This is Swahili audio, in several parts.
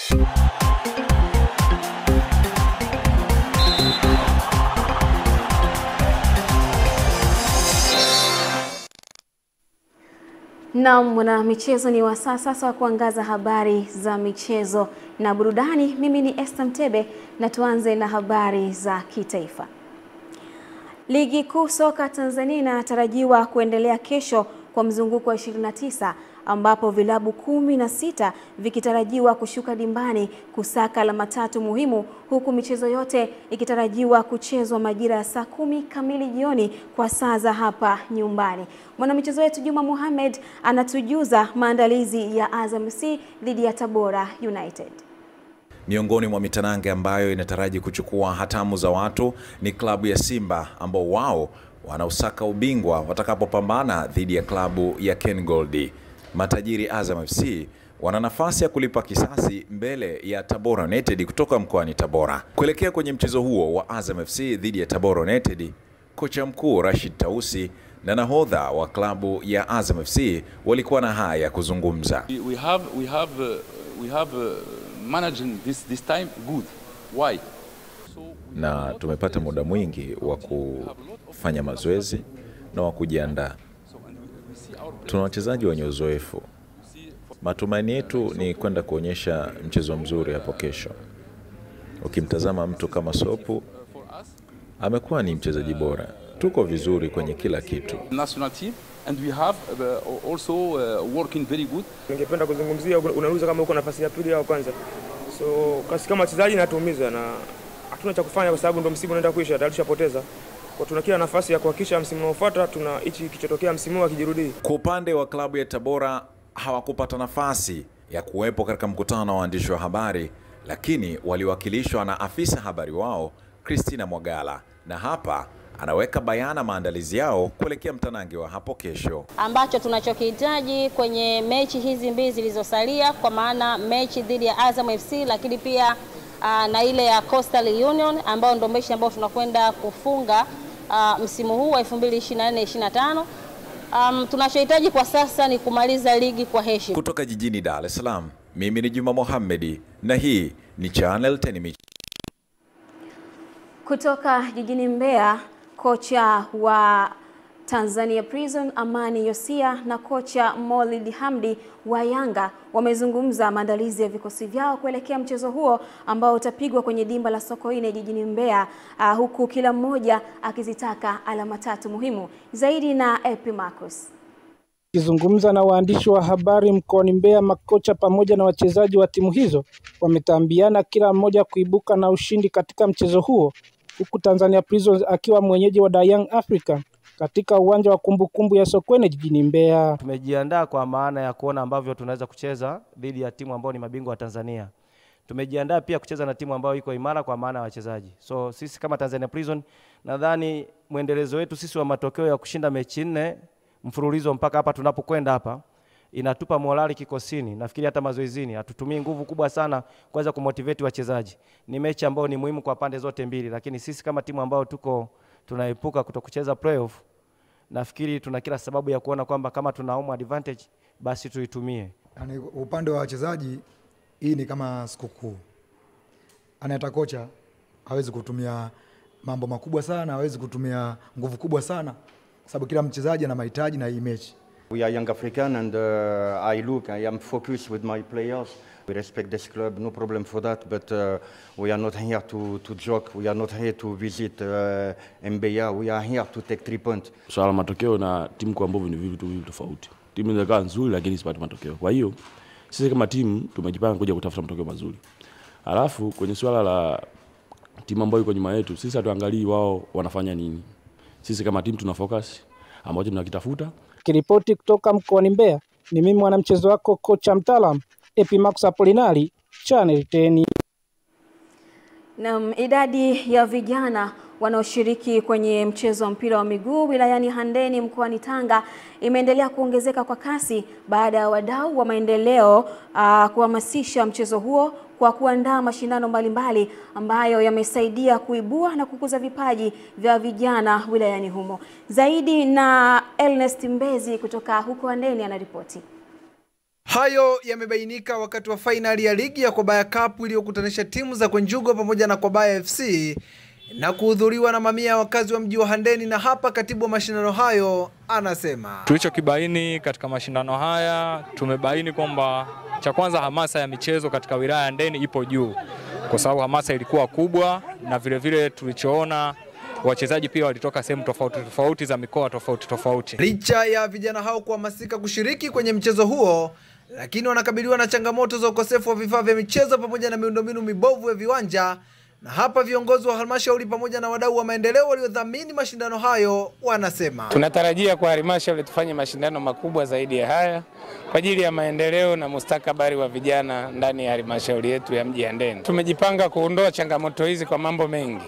Na mwana michezo ni wasaa sasa wa kuangaza habari za michezo na burudani. Mimi ni Esther Mtebe na tuanze na habari za kitaifa. Ligi kuu soka Tanzania inatarajiwa kuendelea kesho kwa mzunguko wa 29 ambapo vilabu 16 vikitarajiwa kushuka dimbani kusaka alama 3 muhimu, huku michezo yote ikitarajiwa kuchezwa majira ya saa 10 kamili jioni kwa saa za hapa nyumbani. Mwanamichezo wetu Juma Mohamed anatujuza maandalizi ya Azam FC dhidi ya Tabora United. Miongoni mwa mitanange ambayo inataraji kuchukua hatamu za watu ni klabu ya Simba ambao wao wanausaka ubingwa watakapopambana dhidi ya klabu ya Ken Gold. Matajiri Azam FC wana nafasi ya kulipa kisasi mbele ya Tabora United kutoka mkoani Tabora. Kuelekea kwenye mchezo huo wa Azam FC dhidi ya Tabora United, kocha mkuu Rashid Tausi na nahodha wa klabu ya Azam FC walikuwa na haya ya kuzungumza. We have managing this time good. Why? Na tumepata muda mwingi wa kufanya mazoezi na wa kujiandaa. Tuna wachezaji wenye uzoefu. Matumaini yetu ni kwenda kuonyesha mchezo mzuri hapo kesho. Ukimtazama mtu kama Sopu, amekuwa ni mchezaji bora. Tuko vizuri kwenye kila kitu. National team and we have also working very good. Ningependa kuzungumzia, unauliza kama uko nafasi ya pili au kwanza. So kasi kama wachezaji natuumiza na hatuna cha kufanya kwa sababu ndo msimu unaenda kuisha, tayari tushapoteza. Kwa tuna kila nafasi ya kuhakikisha msimu unaofuata tuna hichi kichotokea msimu akijirudi. Kwa upande wa klabu ya Tabora hawakupata nafasi ya kuwepo katika mkutano wa waandishi wa habari, lakini waliwakilishwa na afisa habari wao Christina Mwagala, na hapa anaweka bayana maandalizi yao kuelekea mtanange wa hapo kesho. Ambacho tunachokihitaji kwenye mechi hizi mbili zilizosalia, kwa maana mechi dhidi ya Azam FC lakini pia na ile ya Coastal Union ambao ndio mechi ambao tunakwenda kufunga msimu huu wa 2024-25. Tunachohitaji kwa sasa ni kumaliza ligi kwa heshima. Kutoka jijini Dar es Salaam, mimi ni Juma Mohamed na hii ni Channel 10. Kutoka jijini Mbeya, kocha wa Tanzania Prison Amani Yosia na kocha Maulid Hamdi wa Yanga wamezungumza maandalizi ya vikosi vyao kuelekea mchezo huo ambao utapigwa kwenye dimba la Sokoine jijini Mbeya, huku kila mmoja akizitaka alama 3 muhimu. Zaidi na Epi Marcus. Kizungumza na waandishi wa habari mkoani Mbeya, makocha pamoja na wachezaji wa timu hizo wametambiana kila mmoja kuibuka na ushindi katika mchezo huo, huku Tanzania Prisons akiwa mwenyeji wa Young Africa katika uwanja wa kumbukumbu ya Sokoine jijini Mbeya. Tumejiandaa kwa maana ya kuona ambavyo tunaweza kucheza dhidi ya timu ambao ni mabingwa wa Tanzania. Tumejiandaa pia kucheza na timu ambayo iko imara kwa maana ya wachezaji. So sisi kama Tanzania Prison, nadhani muendelezo wetu sisi wa matokeo ya kushinda mechi 4 mfululizo mpaka hapa tunapokwenda hapa inatupa morali kikosini. Nafikiri hata mazoezini hatutumii nguvu kubwa sana kuweza kumotivate wachezaji. Ni mechi ambayo ni muhimu kwa pande zote mbili, lakini sisi kama timu ambayo tunaepuka kutokucheza playoff, nafikiri tuna kila sababu ya kuona kwamba kama tuna home advantage basi tuitumie. Yani upande wa wachezaji hii ni kama sikukuu. Anayeta kocha hawezi kutumia mambo makubwa sana, hawezi kutumia nguvu kubwa sana, sababu kila mchezaji ana mahitaji na hii mechi. We are Young African and I am focused with my players. We respect this club, no problem for that, but we are not here to joke. We are not here to visit Mbeya. We are here to take 3 points. Swala matokeo na timu kwa mbovu ni vitu tofauti. Timu inaweza nzuri lakini isipate matokeo. Kwa hiyo sisi kama timu tumejipanga kuja kutafuta matokeo mazuri. Alafu kwenye swala la timu ambayo iko nyuma yetu, sisi hatuangalii wao wanafanya nini. Sisi kama timu tuna focus ambacho tunakitafuta. Kiripoti kutoka mkoani Mbeya, ni mimi mwanamchezo wako kocha mtaalam Epi Marcus Apolinari, Channel 10. Na idadi ya vijana wanaoshiriki kwenye mchezo wa mpira wa miguu wilayani Handeni mkoani Tanga imeendelea kuongezeka kwa kasi baada ya wadau wa maendeleo kuhamasisha mchezo huo kwa kuandaa mashindano mbalimbali ambayo yamesaidia kuibua na kukuza vipaji vya vijana wilayani humo. Zaidi na Ernest Mbezi kutoka huko Handeni anaripoti. Hayo yamebainika wakati wa fainali ya ligi ya Kwabaya Cup iliyokutanisha timu za Kwenjugo pamoja na Kwabaya FC na kuhudhuriwa na mamia ya wakazi wa mji wa Handeni, na hapa katibu wa mashindano hayo anasema. Tulichokibaini katika mashindano haya, tumebaini kwamba cha kwanza hamasa ya michezo katika wilaya ya Handeni ipo juu, kwa sababu hamasa ilikuwa kubwa, na vile vile tulichoona wachezaji pia walitoka sehemu tofauti tofauti za mikoa tofauti tofauti. Licha ya vijana hao kuhamasika kushiriki kwenye mchezo huo, lakini wanakabiliwa na changamoto za ukosefu wa vifaa vya michezo pamoja na miundombinu mibovu ya viwanja. Na hapa viongozi wa halmashauri pamoja na wadau wa maendeleo waliodhamini mashindano hayo wanasema. Tunatarajia kwa halmashauri tufanye mashindano makubwa zaidi ya haya kwa ajili ya maendeleo na mustakabali wa vijana ndani ya halmashauri yetu ya mji Handeni. Tumejipanga kuondoa changamoto hizi kwa mambo mengi.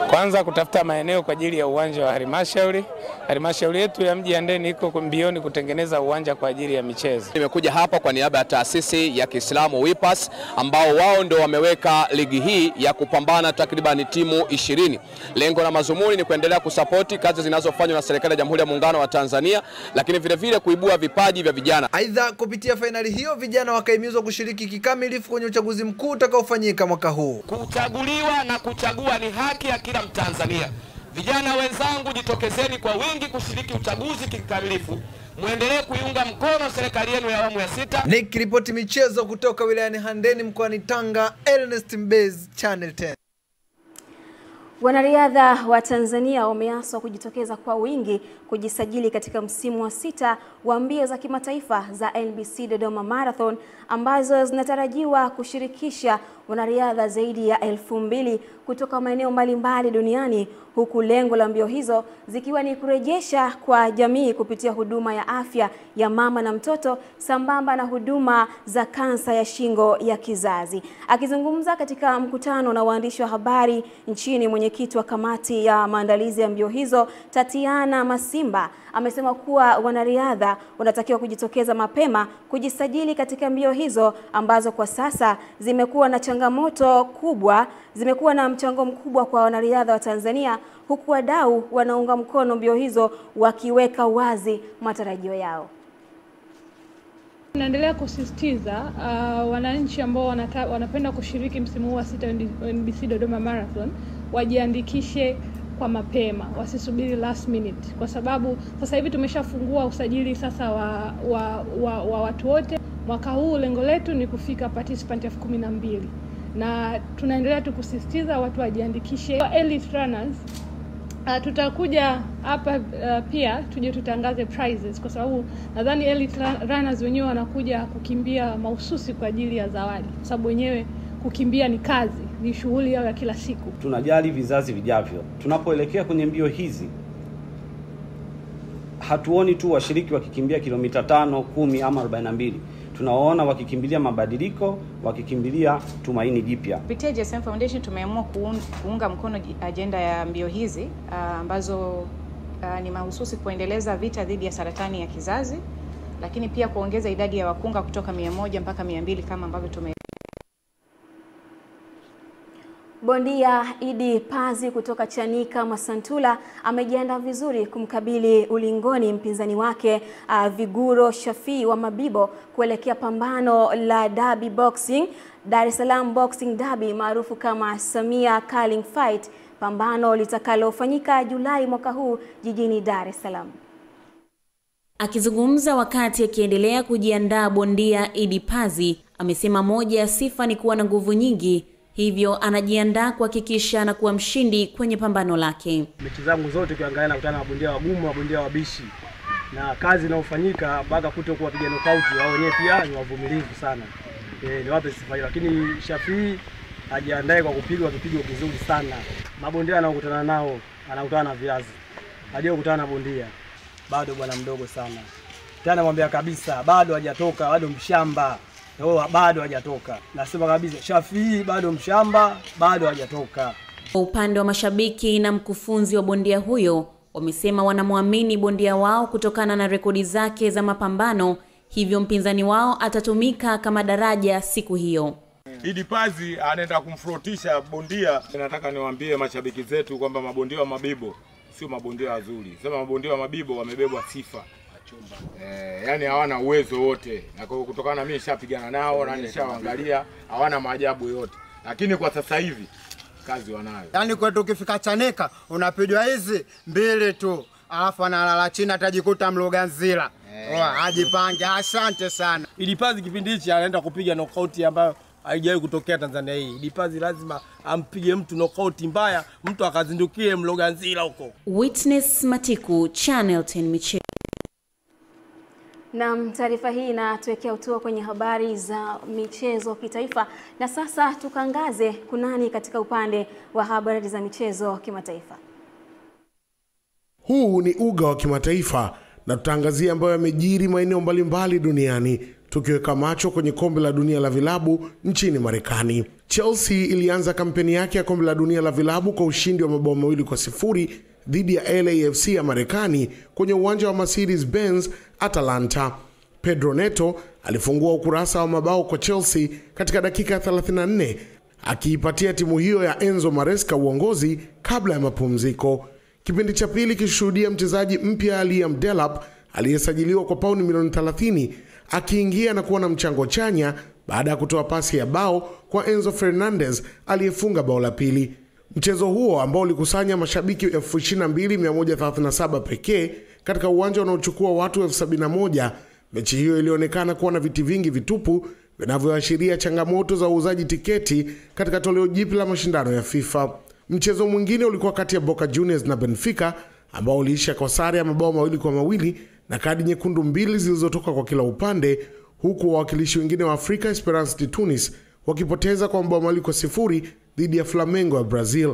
Kwanza, kutafuta maeneo kwa ajili ya uwanja wa halmashauri. Halmashauri yetu ya mji Handeni iko mbioni kutengeneza uwanja kwa ajili ya michezo. Nimekuja hapa kwa niaba ya taasisi ya Kiislamu WIPAS ambao wao ndio wameweka ligi hii ya kupambana takriban timu 20. Lengo na mazumuni ni kuendelea kusapoti kazi zinazofanywa na serikali ya Jamhuri ya Muungano wa Tanzania, lakini vile vile kuibua vipaji vya vijana. Aidha, kupitia fainali hiyo vijana wakahimizwa kushiriki kikamilifu kwenye uchaguzi mkuu utakaofanyika mwaka huu. Kuchaguliwa na kuchagua ni haki ya kila Mtanzania. Vijana wenzangu, jitokezeni kwa wingi kushiriki uchaguzi kikamilifu. Muendelee kuiunga mkono serikali yenu ya awamu ya 6. Nikiripoti michezo kutoka wilayani Handeni mkoani Tanga, Ernest Mbez, Channel 10. Wanariadha wa Tanzania wameaswa kujitokeza kwa wingi kujisajili katika msimu wa 6 wa mbio za kimataifa za NBC Dodoma Marathon ambazo zinatarajiwa kushirikisha wanariadha zaidi ya 2000 kutoka maeneo mbalimbali duniani, huku lengo la mbio hizo zikiwa ni kurejesha kwa jamii kupitia huduma ya afya ya mama na mtoto sambamba na huduma za kansa ya shingo ya kizazi. Akizungumza katika mkutano na waandishi wa habari nchini, mwenyekiti wa kamati ya maandalizi ya mbio hizo Tatiana Masimba amesema kuwa wanariadha wanatakiwa kujitokeza mapema kujisajili katika mbio hizo ambazo kwa sasa zimekuwa na mchango mkubwa kwa wanariadha wa Tanzania, huku wadau wanaunga mkono mbio hizo wakiweka wazi matarajio yao. Tunaendelea kusisitiza wananchi ambao wanapenda kushiriki msimu huu wa 6 NBC Dodoma Marathon wajiandikishe kwa mapema, wasisubiri last minute, kwa sababu sasa hivi tumeshafungua usajili sasa wa watu wote. Mwaka huu lengo letu ni kufika participant 12,000 na tunaendelea kusisitiza watu wajiandikishe. Elite runners tutakuja hapa pia tuje tutangaze prizes, kwa sababu nadhani elite runners wenyewe wanakuja kukimbia mahususi kwa ajili ya zawadi, kwa sababu wenyewe kukimbia ni kazi, ni shughuli yao ya kila siku. Tunajali vizazi vijavyo. Tunapoelekea kwenye mbio hizi, hatuoni tu washiriki wakikimbia kilomita 5, 10 ama 42. Tunaona wakikimbilia mabadiliko, wakikimbilia tumaini jipya. Kupitia GSM Foundation tumeamua kuunga mkono ajenda ya mbio hizi ambazo ni mahususi kuendeleza vita dhidi ya saratani ya kizazi, lakini pia kuongeza idadi ya wakunga kutoka 100 mpaka 200 kama ambavyo Bondia Idi Pazi kutoka Chanika Masantula amejiandaa vizuri kumkabili ulingoni mpinzani wake Viguro Shafii wa Mabibo kuelekea pambano la Derby Boxing, Dar es Salaam Boxing Derby maarufu kama Samia Curling Fight, pambano litakalofanyika Julai mwaka huu jijini Dar es Salaam. Akizungumza wakati akiendelea kujiandaa, bondia Idi Pazi amesema moja ya sifa ni kuwa na nguvu nyingi, hivyo anajiandaa kuhakikisha anakuwa mshindi kwenye pambano lake. Mechi zangu zote ukiangalia nakutana na mabondia wagumu, mabondia wabishi, na kazi inayofanyika mpaka kutokuwa piga knockout, wao wenyewe pia ni wavumilivu sana. Ni wape sifa, lakini Shafii ajiandae kwa kupigwa kipigo kizuri sana. Mabondia anaokutana nao, anakutana na viazi. Hajao kukutana na bondia bado bwana mdogo sana. Tena namwambia kabisa bado hajatoka, bado mshamba. Bado hajatoka. Nasema kabisa Shafii bado mshamba, bado hajatoka. Upande wa mashabiki na mkufunzi wa bondia huyo wamesema wanamwamini bondia wao kutokana na rekodi zake za mapambano, hivyo mpinzani wao atatumika kama daraja siku hiyo. Idi Pazi anaenda kumfrotisha bondia. Nataka niwaambie mashabiki zetu kwamba mabondia wa Mabibo sio mabondia wazuri. Sema mabondia wa Mabibo wamebebwa sifa. Yani hawana uwezo wote, na kutokana na mimi nishapigana nao na nishawaangalia, hawana maajabu yote, lakini kwa sasa hivi kazi wanayo. Yani kwetu ukifika Chanika unapigwa hizi mbili tu, alafu analala chini atajikuta Mloganzila. Ajipange. Asante sana. Ilipazi kipindi hichi anaenda kupiga knockout ambayo haijawahi kutokea Tanzania hii. Ilipazi lazima ampige mtu knockout mbaya, mtu akazindukie Mloganzila huko. Witness Matiku, Channel 10 Michezo. Na taarifa hii inatuwekea utua kwenye habari za michezo kitaifa, na sasa tukangaze kunani katika upande wa habari za michezo kimataifa. Huu ni uga wa kimataifa na tutaangazia ambayo yamejiri maeneo mbalimbali duniani, tukiweka macho kwenye kombe la dunia la vilabu nchini Marekani. Chelsea ilianza kampeni yake ya kombe la dunia la vilabu kwa ushindi wa mabao 2-0 dhidi ya LAFC ya Marekani kwenye uwanja wa Mercedes-Benz Atlanta. Pedro Neto alifungua ukurasa wa mabao kwa Chelsea katika dakika 34, akiipatia timu hiyo ya Enzo Maresca uongozi kabla ya mapumziko. Kipindi cha pili kishuhudia mchezaji mpya Liam Delap aliyesajiliwa kwa pauni milioni 30 akiingia na kuwa na mchango chanya baada ya kutoa pasi ya bao kwa Enzo Fernandez aliyefunga bao la pili. Mchezo huo ambao ulikusanya mashabiki 22,137 pekee katika uwanja unaochukua watu 71,000, mechi hiyo ilionekana kuwa na viti vingi vitupu vinavyoashiria changamoto za uuzaji tiketi katika toleo jipya la mashindano ya FIFA. Mchezo mwingine ulikuwa kati ya Boca Juniors na Benfica ambao uliisha kwa sare ya mabao 2-2 na kadi nyekundu 2 zilizotoka kwa kila upande, huku wawakilishi wengine wa Afrika Esperance de Tunis wakipoteza kwa mabao 2-0 dhidi ya Flamengo ya Brazil.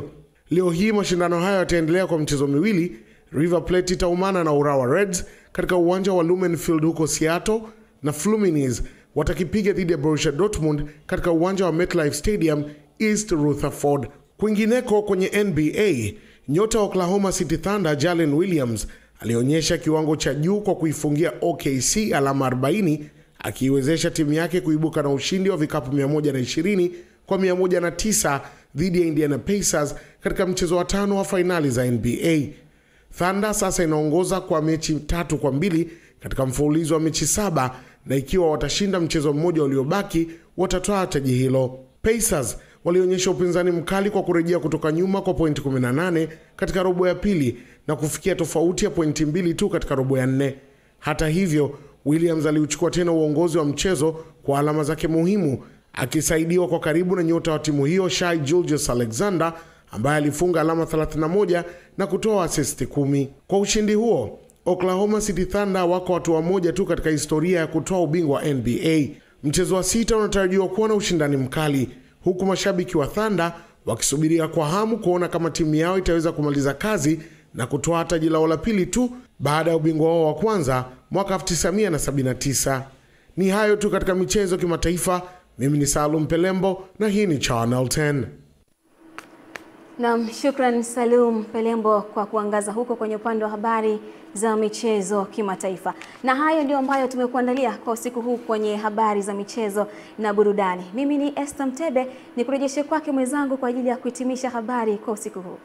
Leo hii mashindano hayo yataendelea kwa mchezo miwili. River Plate itaumana na Urawa Reds katika uwanja wa Lumen Field huko Seattle, na Fluminense watakipiga dhidi ya Borussia Dortmund katika uwanja wa MetLife Stadium East Rutherford. Kwingineko kwenye NBA, nyota wa Oklahoma City Thunder Jalen Williams alionyesha kiwango cha juu kwa kuifungia OKC alama 40, akiiwezesha timu yake kuibuka na ushindi wa vikapu 120 kwa 109 dhidi ya Indiana Pacers katika mchezo wa 5 wa fainali za NBA. Thunder sasa inaongoza kwa mechi 3-2 katika mfululizo wa mechi 7, na ikiwa watashinda mchezo mmoja uliobaki watatoa taji hilo. Pacers walionyesha upinzani mkali kwa kurejea kutoka nyuma kwa pointi 18 katika robo ya pili na kufikia tofauti ya pointi 2 tu katika robo ya 4. Hata hivyo, Williams aliuchukua tena uongozi wa mchezo kwa alama zake muhimu, akisaidiwa kwa karibu na nyota wa timu hiyo Shai Gilgeous-Alexander ambaye alifunga alama 31 na kutoa assist 10. Kwa ushindi huo, Oklahoma City Thunder wako hatua moja tu katika historia ya kutoa ubingwa wa NBA. Mchezo wa 6 unatarajiwa kuwa na ushindani mkali, huku mashabiki wa Thunder wakisubiria kwa hamu kuona kama timu yao itaweza kumaliza kazi na kutoa taji lao la pili tu baada ya ubingwa wao wa kwanza mwaka 1979. Ni hayo tu katika michezo kimataifa. Mimi ni Salum Pelembo na hii ni Channel 10. Naam, shukran Salum Pelembo kwa kuangaza huko kwenye upande wa habari za michezo kimataifa. Na hayo ndio ambayo tumekuandalia kwa usiku huu kwenye habari za michezo na burudani. Mimi ni Esther Mtebe, nikurejeshe kwake mwenzangu kwa ajili ya kuhitimisha habari kwa usiku huu.